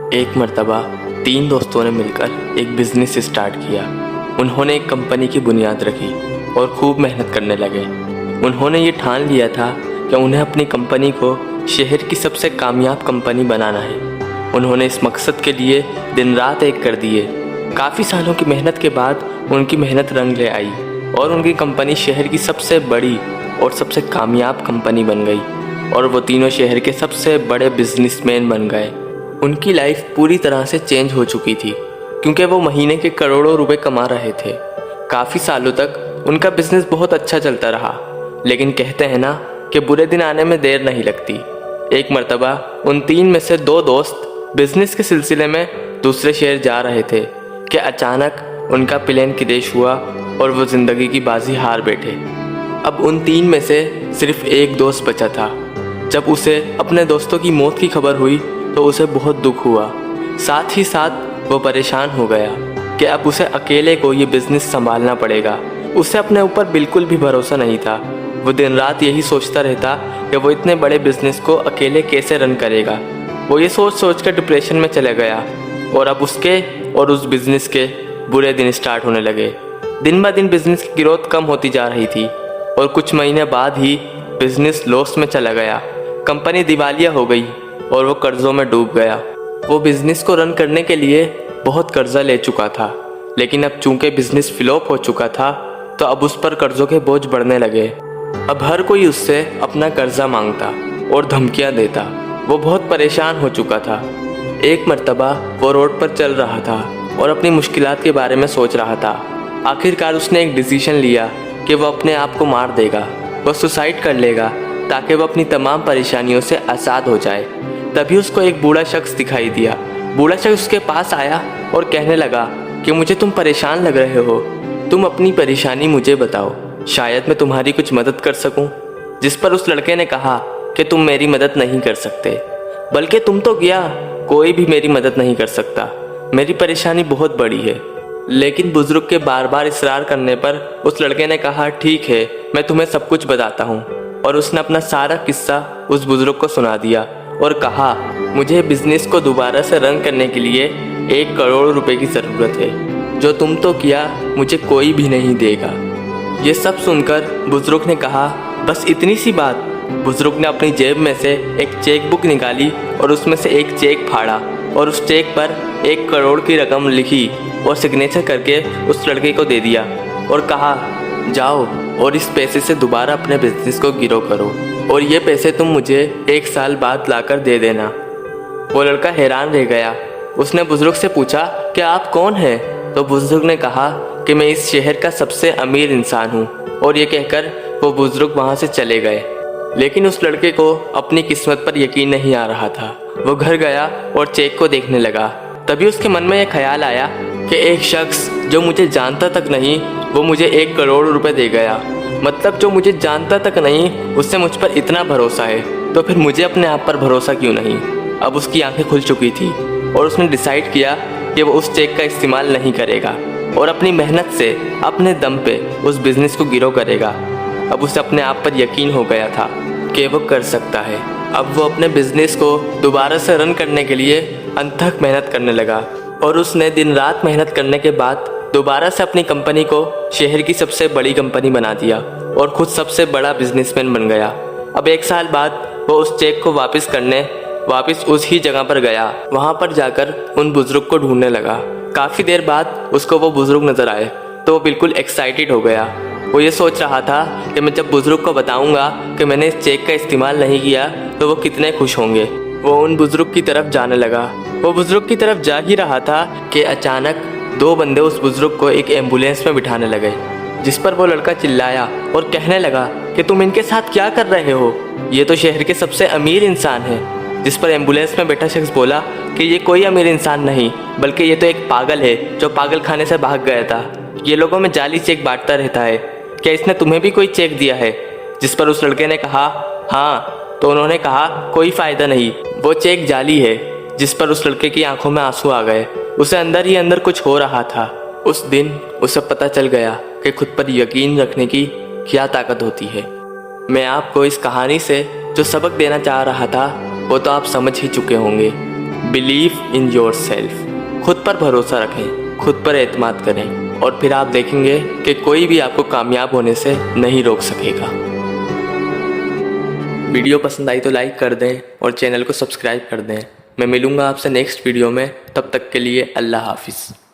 एक मर्तबा तीन दोस्तों ने मिलकर एक बिजनेस स्टार्ट किया। उन्होंने एक कंपनी की बुनियाद रखी और खूब मेहनत करने लगे। उन्होंने ये ठान लिया था कि उन्हें अपनी कंपनी को शहर की सबसे कामयाब कंपनी बनाना है। उन्होंने इस मकसद के लिए दिन रात एक कर दिए। काफ़ी सालों की मेहनत के बाद उनकी मेहनत रंग ले आई और उनकी कंपनी शहर की सबसे बड़ी और सबसे कामयाब कंपनी बन गई और वो तीनों शहर के सबसे बड़े बिजनेसमैन बन गए। उनकी लाइफ पूरी तरह से चेंज हो चुकी थी क्योंकि वो महीने के करोड़ों रुपए कमा रहे थे। काफ़ी सालों तक उनका बिजनेस बहुत अच्छा चलता रहा, लेकिन कहते हैं ना कि बुरे दिन आने में देर नहीं लगती। एक मर्तबा उन तीन में से दो दोस्त बिजनेस के सिलसिले में दूसरे शहर जा रहे थे कि अचानक उनका प्लेन क्रैश हुआ और वो ज़िंदगी की बाजी हार बैठे। अब उन तीन में से सिर्फ एक दोस्त बचा था। जब उसे अपने दोस्तों की मौत की खबर हुई तो उसे बहुत दुख हुआ। साथ ही साथ वो परेशान हो गया कि अब उसे अकेले को ये बिज़नेस संभालना पड़ेगा। उसे अपने ऊपर बिल्कुल भी भरोसा नहीं था। वो दिन रात यही सोचता रहता कि वो इतने बड़े बिज़नेस को अकेले कैसे रन करेगा। वो ये सोच सोच कर डिप्रेशन में चला गया और अब उसके और उस बिज़नेस के बुरे दिन स्टार्ट होने लगे। दिन ब दिन बिज़नेस की ग्रोथ कम होती जा रही थी और कुछ महीने बाद ही बिज़नेस लॉस में चला गया। कंपनी दिवालिया हो गई और वो कर्ज़ों में डूब गया। वो बिज़नेस को रन करने के लिए बहुत कर्ज़ा ले चुका था, लेकिन अब चूंकि बिज़नेस फ्लॉप हो चुका था तो अब उस पर कर्ज़ों के बोझ बढ़ने लगे। अब हर कोई उससे अपना कर्ज़ा मांगता और धमकियां देता। वो बहुत परेशान हो चुका था। एक मर्तबा वो रोड पर चल रहा था और अपनी मुश्किलात के बारे में सोच रहा था। आखिरकार उसने एक डिसीजन लिया कि वो अपने आप को मार देगा। वो सुसाइड कर लेगा ताकि वो अपनी तमाम परेशानियों से आज़ाद हो जाए। तभी उसको एक बूढ़ा शख्स दिखाई दिया। बूढ़ा शख्स उसके पास आया और कहने लगा कि मुझे तुम परेशान लग रहे हो, तुम अपनी परेशानी मुझे बताओ, शायद मैं तुम्हारी कुछ मदद कर सकूं। जिस पर उस लड़के ने कहा कि तुम मेरी मदद नहीं कर सकते, बल्कि तुम तो गया, कोई भी मेरी मदद नहीं कर सकता, मेरी परेशानी बहुत बड़ी है। लेकिन बुजुर्ग के बार बार इसरार करने पर उस लड़के ने कहा ठीक है, मैं तुम्हें सब कुछ बताता हूँ। और उसने अपना सारा किस्सा उस बुजुर्ग को सुना दिया और कहा मुझे बिजनेस को दोबारा से रन करने के लिए 1 करोड़ रुपए की ज़रूरत है, जो तुम तो किया मुझे कोई भी नहीं देगा। ये सब सुनकर बुजुर्ग ने कहा बस इतनी सी बात। बुजुर्ग ने अपनी जेब में से एक चेक बुक निकाली और उसमें से एक चेक फाड़ा और उस चेक पर 1 करोड़ की रकम लिखी और सिग्नेचर करके उस लड़के को दे दिया और कहा जाओ और इस पैसे से दोबारा अपने बिजनेस को ग्रो करो और ये पैसे तुम मुझे 1 साल बाद लाकर दे देना। वो लड़का हैरान रह गया। उसने बुजुर्ग से पूछा कि आप कौन हैं? तो बुजुर्ग ने कहा कि मैं इस शहर का सबसे अमीर इंसान हूँ। और ये कहकर वो बुजुर्ग वहाँ से चले गए। लेकिन उस लड़के को अपनी किस्मत पर यकीन नहीं आ रहा था। वो घर गया और चेक को देखने लगा। तभी उसके मन में यह ख्याल आया कि एक शख्स जो मुझे जानता तक नहीं वो मुझे 1 करोड़ रुपए दे गया। मतलब जो मुझे जानता तक नहीं उससे मुझ पर इतना भरोसा है, तो फिर मुझे अपने आप पर भरोसा क्यों नहीं। अब उसकी आंखें खुल चुकी थी और उसने डिसाइड किया कि वो उस चेक का इस्तेमाल नहीं करेगा और अपनी मेहनत से अपने दम पे उस बिज़नेस को ग्रो करेगा। अब उसे अपने आप पर यकीन हो गया था कि वो कर सकता है। अब वो अपने बिज़नेस को दोबारा से रन करने के लिए अथक मेहनत करने लगा और उसने दिन रात मेहनत करने के बाद दोबारा से अपनी कंपनी को शहर की सबसे बड़ी कंपनी बना दिया और खुद सबसे बड़ा बिजनेसमैन बन गया। अब 1 साल बाद वो उस चेक को वापस उस ही जगह पर गया। वहाँ पर जाकर उन बुजुर्ग को ढूंढने लगा। काफ़ी देर बाद उसको वो बुजुर्ग नज़र आए तो वो बिल्कुल एक्साइटेड हो गया। वो ये सोच रहा था कि मैं जब बुजुर्ग को बताऊंगा कि मैंने इस चेक का इस्तेमाल नहीं किया तो वो कितने खुश होंगे। वो उन बुजुर्ग की तरफ जाने लगा। वो बुजुर्ग की तरफ जा ही रहा था कि अचानक 2 बंदे उस बुजुर्ग को एक एम्बुलेंस में बिठाने लगे, जिस पर वो लड़का चिल्लाया और कहने लगा कि तुम इनके साथ क्या कर रहे हो, ये तो शहर के सबसे अमीर इंसान हैं। जिस पर एम्बुलेंस में बैठा शख्स बोला कि ये कोई अमीर इंसान नहीं, बल्कि ये तो एक पागल है जो पागल खाने से भाग गया था। ये लोगों में जाली चेक बांटता रहता है, क्या इसने तुम्हें भी कोई चेक दिया है? जिस पर उस लड़के ने कहा हाँ। तो उन्होंने कहा कोई फ़ायदा नहीं, वो चेक जाली है। जिस पर उस लड़के की आंखों में आंसू आ गए। उसे अंदर ही अंदर कुछ हो रहा था। उस दिन उसे पता चल गया कि खुद पर यकीन रखने की क्या ताकत होती है। मैं आपको इस कहानी से जो सबक देना चाह रहा था वो तो आप समझ ही चुके होंगे। Believe in your self. खुद पर भरोसा रखें, खुद पर एतमाद करें और फिर आप देखेंगे कि कोई भी आपको कामयाब होने से नहीं रोक सकेगा। वीडियो पसंद आई तो लाइक कर दें और चैनल को सब्सक्राइब कर दें। मैं मिलूँगा आपसे नेक्स्ट वीडियो में, तब तक के लिए अल्लाह हाफिज़।